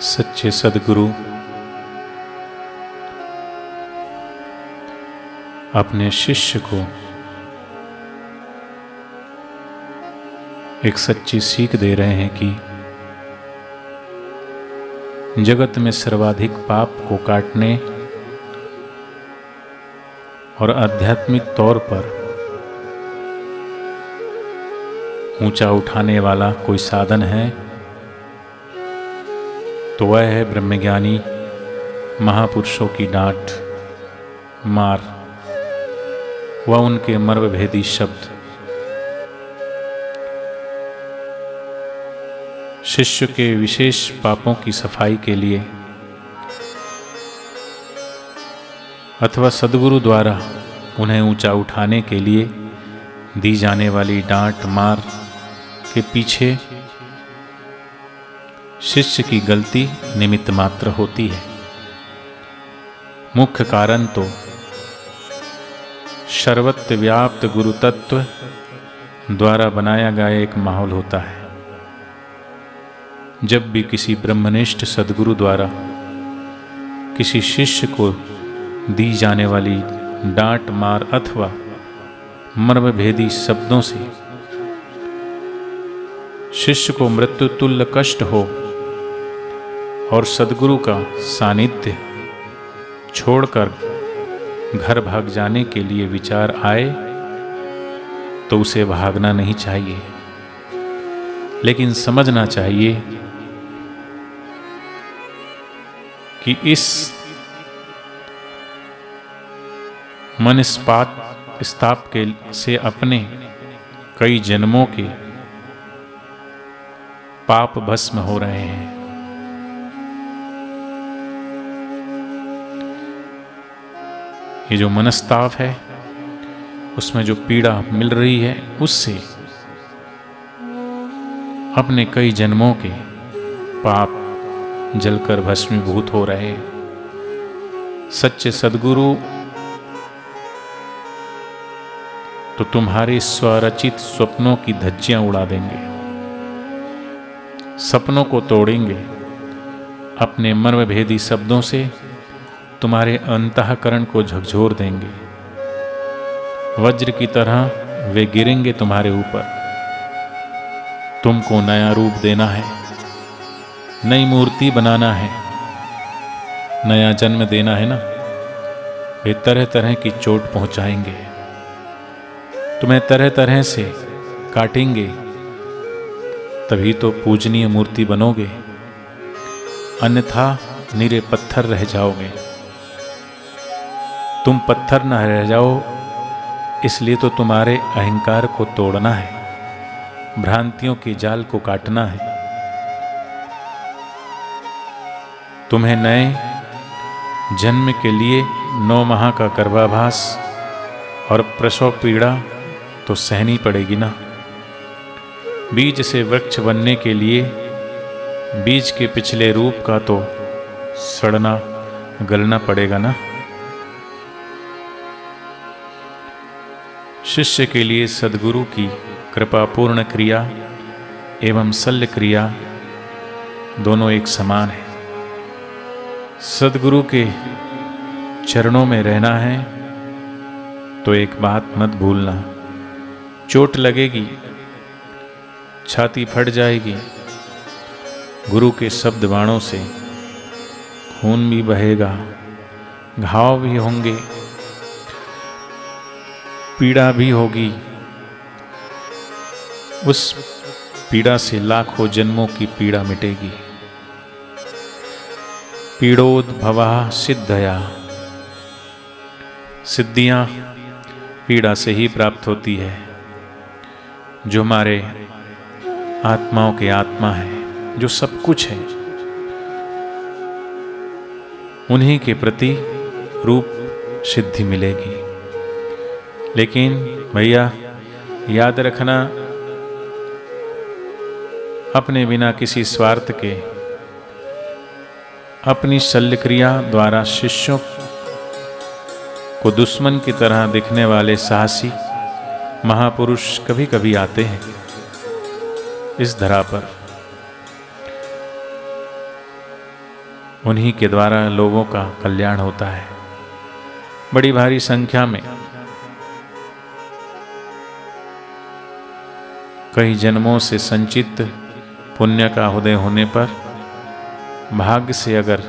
सच्चे सद्गुरु अपने शिष्य को एक सच्ची सीख दे रहे हैं कि जगत में सर्वाधिक पाप को काटने और आध्यात्मिक तौर पर ऊंचा उठाने वाला कोई साधन है तो वह है ब्रह्मज्ञानी महापुरुषों की डांट मार व उनके मर्मभेदी शब्द। शिष्य के विशेष पापों की सफाई के लिए अथवा सद्गुरु द्वारा उन्हें ऊंचा उठाने के लिए दी जाने वाली डांट मार के पीछे शिष्य की गलती निमित्त मात्र होती है। मुख्य कारण तो सर्वत्र व्याप्त गुरु तत्व द्वारा बनाया गया एक माहौल होता है। जब भी किसी ब्रह्मनिष्ठ सद्गुरु द्वारा किसी शिष्य को दी जाने वाली डांट मार अथवा मर्मभेदी शब्दों से शिष्य को मृत्यु तुल्य कष्ट हो और सद्गुरु का सानिध्य छोड़कर घर भाग जाने के लिए विचार आए तो उसे भागना नहीं चाहिए, लेकिन समझना चाहिए कि इस मनस्पात स्थाप के से अपने कई जन्मों के पाप भस्म हो रहे हैं। ये जो मनस्ताप है उसमें जो पीड़ा मिल रही है उससे अपने कई जन्मों के पाप जलकर भस्मीभूत हो रहे हैं। सच्चे सद्गुरु तो तुम्हारे स्वरचित स्वप्नों की धज्जियां उड़ा देंगे, सपनों को तोड़ेंगे, अपने मर्मभेदी शब्दों से तुम्हारे अंतःकरण को झकझोर देंगे। वज्र की तरह वे गिरेंगे तुम्हारे ऊपर। तुमको नया रूप देना है, नई मूर्ति बनाना है, नया जन्म देना है ना। वे तरह तरह की चोट पहुंचाएंगे, तुम्हें तरह तरह से काटेंगे, तभी तो पूजनीय मूर्ति बनोगे, अन्यथा निरे पत्थर रह जाओगे। तुम पत्थर न रह जाओ, इसलिए तो तुम्हारे अहंकार को तोड़ना है, भ्रांतियों के जाल को काटना है। तुम्हें नए जन्म के लिए 9 माह का गर्भाभास और प्रसव पीड़ा तो सहनी पड़ेगी ना। बीज से वृक्ष बनने के लिए बीज के पिछले रूप का तो सड़ना गलना पड़ेगा ना। शिष्य के लिए सद्गुरु की कृपापूर्ण क्रिया एवं शल्य क्रिया दोनों एक समान है। सद्गुरु के चरणों में रहना है तो एक बात मत भूलना, चोट लगेगी, छाती फट जाएगी, गुरु के शब्द बाणों से खून भी बहेगा, घाव भी होंगे, पीड़ा भी होगी। उस पीड़ा से लाखों जन्मों की पीड़ा मिटेगी। पीड़ोद्भवः सिद्धया, सिद्धियां पीड़ा से ही प्राप्त होती है। जो हमारे आत्माओं के आत्मा है, जो सब कुछ है, उन्हीं के प्रति रूप सिद्धि मिलेगी। लेकिन भैया याद रखना, अपने बिना किसी स्वार्थ के अपनी शल्य क्रिया द्वारा शिष्यों को दुश्मन की तरह दिखने वाले साहसी महापुरुष कभी कभी आते हैं इस धरा पर। उन्हीं के द्वारा लोगों का कल्याण होता है। बड़ी भारी संख्या में कई जन्मों से संचित पुण्य का उदय होने पर भाग्य से अगर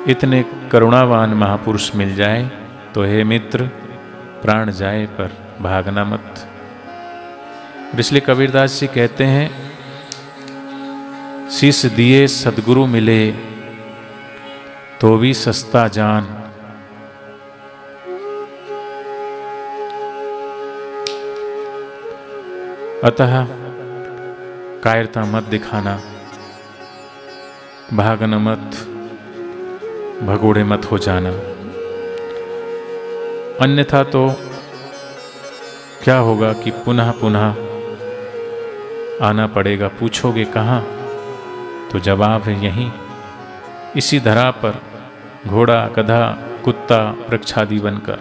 इतने करुणावान महापुरुष मिल जाए तो हे मित्र, प्राण जाए पर भागना मत। इसलिए कबीरदास जी कहते हैं, शीश दिए सदगुरु मिले तो भी सस्ता जान। अतः कायरता मत दिखाना, भागना मत, भगोड़े मत हो जाना। अन्यथा तो क्या होगा कि पुनः पुनः आना पड़ेगा। पूछोगे कहाँ, तो जवाब है यहीं, इसी धरा पर घोड़ा, गधा, कुत्ता, वृक्षादि बनकर,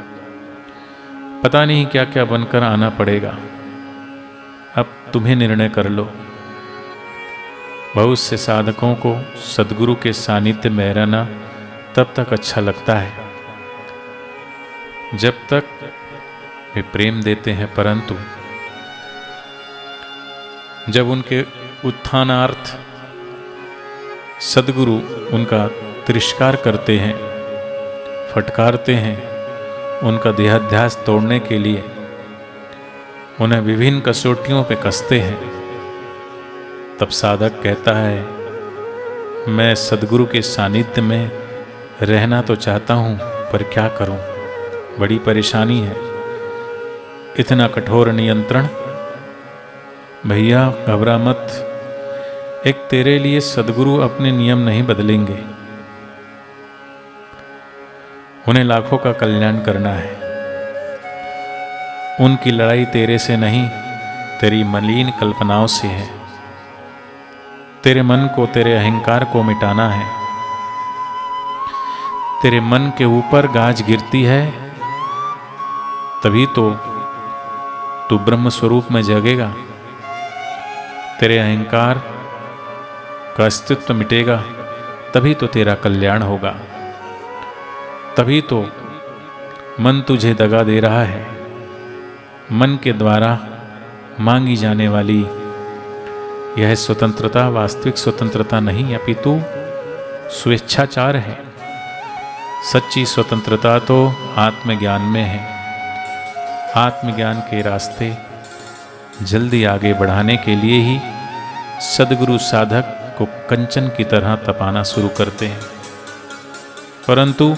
पता नहीं क्या क्या बनकर आना पड़ेगा। अब तुम्हें निर्णय कर लो। बहुत से साधकों को सद्गुरु के सानिध्य में रहना तब तक अच्छा लगता है जब तक वे प्रेम देते हैं, परंतु जब उनके उत्थानार्थ सद्गुरु उनका तिरस्कार करते हैं, फटकारते हैं, उनका देहाध्यास तोड़ने के लिए उन्हें विभिन्न कसौटियों पे कसते हैं, तब साधक कहता है, मैं सद्गुरु के सानिध्य में रहना तो चाहता हूँ, पर क्या करूँ, बड़ी परेशानी है, इतना कठोर नियंत्रण। भैया घबरा मत, एक तेरे लिए सद्गुरु अपने नियम नहीं बदलेंगे। उन्हें लाखों का कल्याण करना है। उनकी लड़ाई तेरे से नहीं, तेरी मलिन कल्पनाओं से है। तेरे मन को, तेरे अहंकार को मिटाना है। तेरे मन के ऊपर गाज गिरती है तभी तो तू ब्रह्म स्वरूप में जगेगा। तेरे अहंकार का अस्तित्व मिटेगा तभी तो तेरा कल्याण होगा। तभी तो मन तुझे दगा दे रहा है। मन के द्वारा मांगी जाने वाली यह स्वतंत्रता वास्तविक स्वतंत्रता नहीं, अपितु स्वेच्छाचार है। सच्ची स्वतंत्रता तो आत्मज्ञान में है। आत्मज्ञान के रास्ते जल्दी आगे बढ़ाने के लिए ही सद्गुरु साधक को कंचन की तरह तपाना शुरू करते हैं। परंतु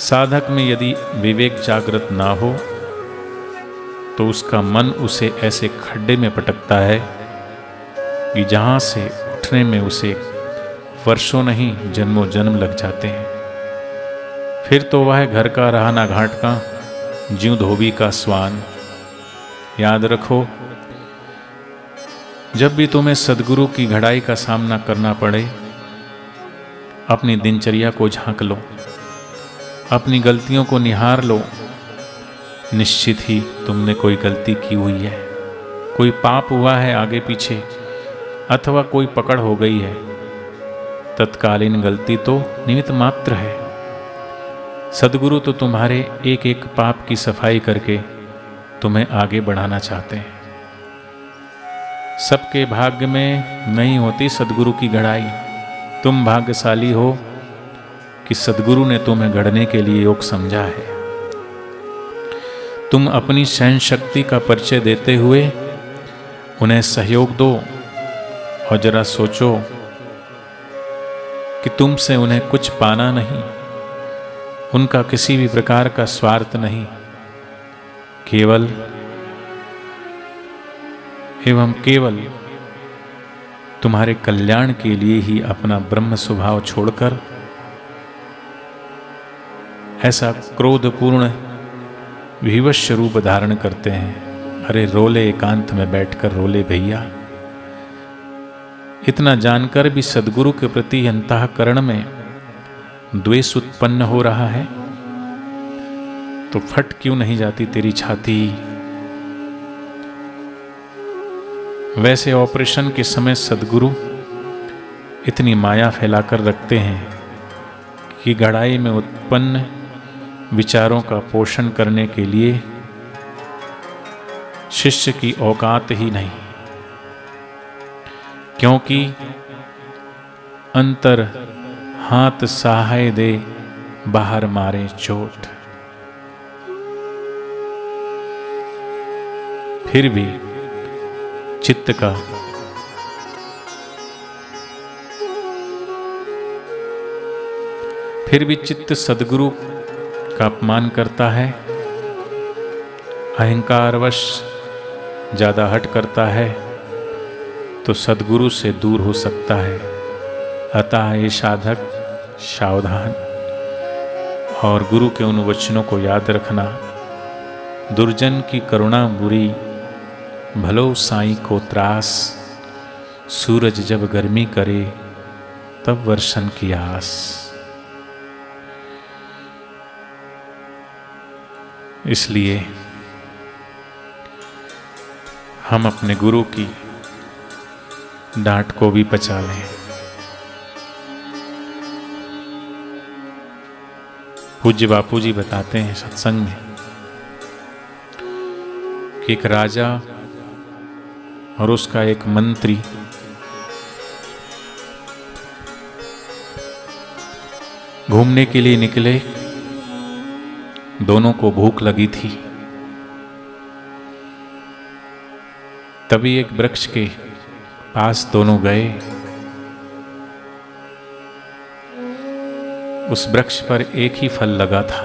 साधक में यदि विवेक जागृत ना हो तो उसका मन उसे ऐसे खड्डे में पटकता है कि जहाँ से उठने में उसे वर्षों नहीं जन्मों जन्म लग जाते हैं। फिर तो वह घर का रहा ना घाट का, ज्यों धोबी का स्वान। याद रखो, जब भी तुम्हें सद्गुरु की घड़ाई का सामना करना पड़े, अपनी दिनचर्या को झांक लो, अपनी गलतियों को निहार लो। निश्चित ही तुमने कोई गलती की हुई है, कोई पाप हुआ है आगे पीछे, अथवा कोई पकड़ हो गई है। तत्कालीन गलती तो निमित्त मात्र है। सद्गुरु तो तुम्हारे एक एक पाप की सफाई करके तुम्हें आगे बढ़ाना चाहते हैं। सबके भाग्य में नहीं होती सद्गुरु की घड़ाई। तुम भाग्यशाली हो कि सद्गुरु ने तुम्हें गढ़ने के लिए योग समझा है। तुम अपनी सहन शक्ति का परिचय देते हुए उन्हें सहयोग दो और जरा सोचो कि तुमसे उन्हें कुछ पाना नहीं, उनका किसी भी प्रकार का स्वार्थ नहीं, केवल एवं केवल तुम्हारे कल्याण के लिए ही अपना ब्रह्म स्वभाव छोड़कर ऐसा क्रोधपूर्ण विवश रूप धारण करते हैं। अरे रोले, एकांत में बैठकर रोले भैया। इतना जानकर भी सद्गुरु के प्रति अंतःकरण में द्वेष उत्पन्न हो रहा है तो फट क्यों नहीं जाती तेरी छाती। वैसे ऑपरेशन के समय सद्गुरु इतनी माया फैलाकर रखते हैं कि गहराई में उत्पन्न विचारों का पोषण करने के लिए शिष्य की औकात ही नहीं, क्योंकि अंतर हाथ सहाय दे बाहर मारे चोट। फिर भी चित्त का चित्त सद्गुरु का अपमान करता है, अहंकारवश ज्यादा हट करता है तो सद्गुरु से दूर हो सकता है। अतः ये साधक सावधान और गुरु के उन वचनों को याद रखना। दुर्जन की करुणा बुरी, भलो साईं को त्रास, सूरज जब गर्मी करे तब वर्षण की आस। इसलिए हम अपने गुरु की डांट को भी पचा लें। पूज्य बापू जी बताते हैं सत्संग में कि एक राजा और उसका एक मंत्री घूमने के लिए निकले। दोनों को भूख लगी थी। तभी एक वृक्ष के पास दोनों गए। उस वृक्ष पर एक ही फल लगा था।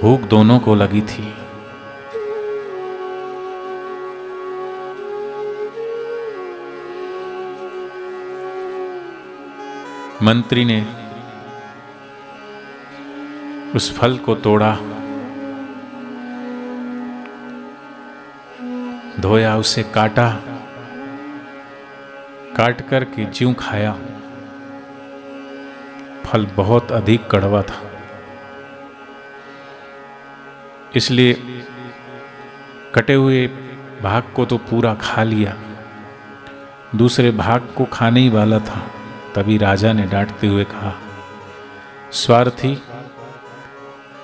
भूख दोनों को लगी थी। मंत्री ने उस फल को तोड़ा, धोया, उसे काटा, काट कर के ज्यों खाया। फल बहुत अधिक कड़वा था, इसलिए कटे हुए भाग को तो पूरा खा लिया, दूसरे भाग को खाने ही वाला था। तभी राजा ने डांटते हुए कहा, स्वार्थी,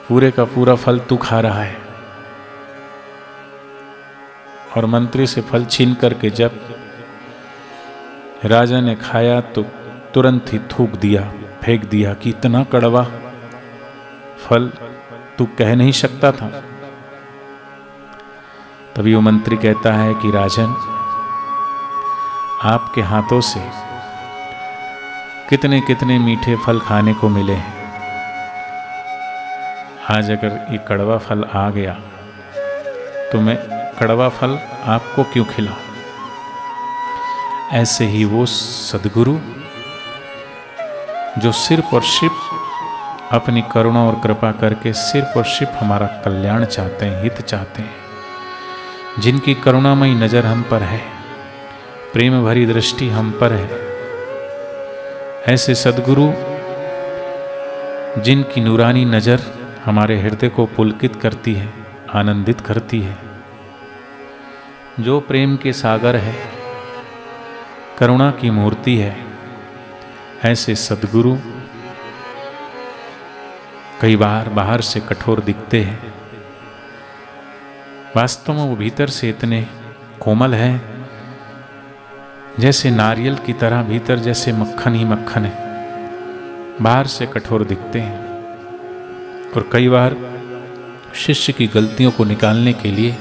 पूरे का पूरा फल तू खा रहा है। और मंत्री से फल छीन करके जब राजा ने खाया तो तुरंत ही थूक दिया, फेंक दिया कि इतना कड़वा फल तू कह नहीं सकता था। तभी वो मंत्री कहता है कि राजन, आपके हाथों से कितने कितने मीठे फल खाने को मिले हैं। आज अगर ये कड़वा फल आ गया तो मैं कड़वा फल आपको क्यों खिलाऊं? ऐसे ही वो सद्गुरु जो सिर्फ और सिर्फ अपनी करुणा और कृपा करके सिर्फ और सिर्फ हमारा कल्याण चाहते हैं, हित चाहते हैं, जिनकी करुणामयी नजर हम पर है, प्रेम भरी दृष्टि हम पर है, ऐसे सद्गुरु जिनकी नूरानी नजर हमारे हृदय को पुलकित करती है, आनंदित करती है, जो प्रेम के सागर है, करुणा की मूर्ति है, ऐसे सद्गुरु कई बार बाहर से कठोर दिखते हैं, वास्तव में वो भीतर से इतने कोमल हैं जैसे नारियल की तरह, भीतर जैसे मक्खन ही मक्खन है, बाहर से कठोर दिखते हैं। और कई बार शिष्य की गलतियों को निकालने के लिए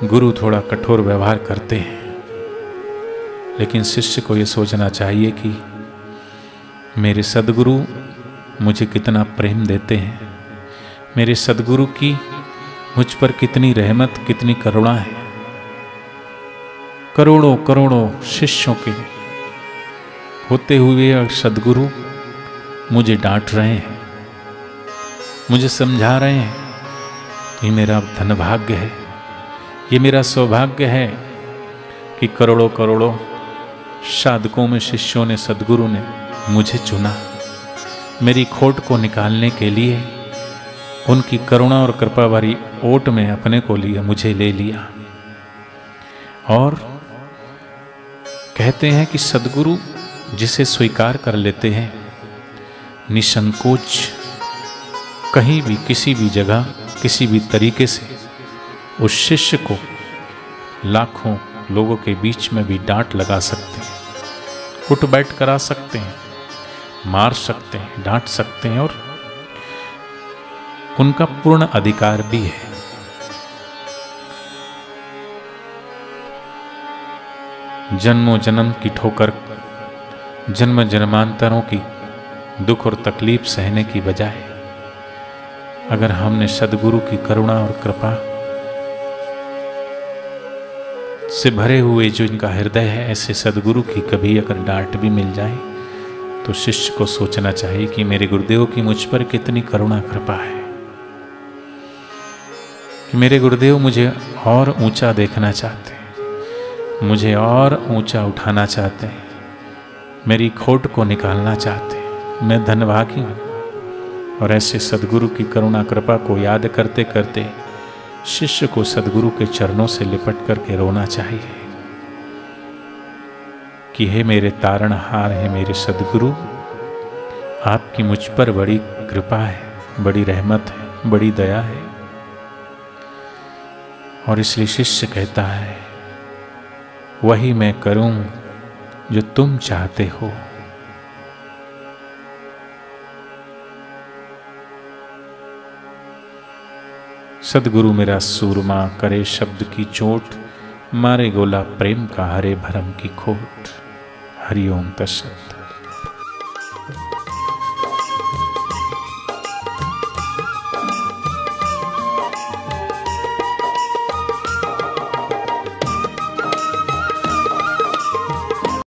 गुरु थोड़ा कठोर व्यवहार करते हैं, लेकिन शिष्य को ये सोचना चाहिए कि मेरे सद्गुरु मुझे कितना प्रेम देते हैं, मेरे सद्गुरु की मुझ पर कितनी रहमत, कितनी करुणा है। करोड़ों करोड़ों शिष्यों के होते हुए सद्गुरु मुझे डांट रहे हैं, मुझे समझा रहे हैं। ये मेरा धनभाग्य है, ये मेरा सौभाग्य है कि करोड़ों करोड़ों साधकों में शिष्यों ने, सद्गुरु ने मुझे चुना, मेरी खोट को निकालने के लिए उनकी करुणा और कृपा भरी ओट में अपने को लिया, मुझे ले लिया। और कहते हैं कि सद्गुरु जिसे स्वीकार कर लेते हैं, निसंकोच कहीं भी किसी भी जगह किसी भी तरीके से उस शिष्य को लाखों लोगों के बीच में भी डांट लगा सकते हैं, उठ बैठ करा सकते हैं, मार सकते हैं, डांट सकते हैं, और उनका पूर्ण अधिकार भी है। जन्मों जन्म की ठोकर, जन्म जन्मांतरों की दुख और तकलीफ सहने की बजाय अगर हमने सद्गुरु की करुणा और कृपा से भरे हुए जो इनका हृदय है, ऐसे सद्गुरु की कभी अगर डांट भी मिल जाए तो शिष्य को सोचना चाहिए कि मेरे गुरुदेव की मुझ पर कितनी करुणा कृपा है, कि मेरे गुरुदेव मुझे और ऊंचा देखना चाहते हैं, मुझे और ऊंचा उठाना चाहते हैं, मेरी खोट को निकालना चाहते हैं। मैं धनभागी हूँ। और ऐसे सद्गुरु की करुणा कृपा को याद करते करते शिष्य को सद्गुरु के चरणों से लिपट करके रोना चाहिए कि हे मेरे तारणहार, है मेरे सद्गुरु, आपकी मुझ पर बड़ी कृपा है, बड़ी रहमत है, बड़ी दया है। और इसलिए शिष्य कहता है, वही मैं करूं जो तुम चाहते हो। सद्गुरु मेरा सूरमा, करे शब्द की चोट, मारे गोला प्रेम का, हरे भरम की खोट। हरि ओम तत्सत।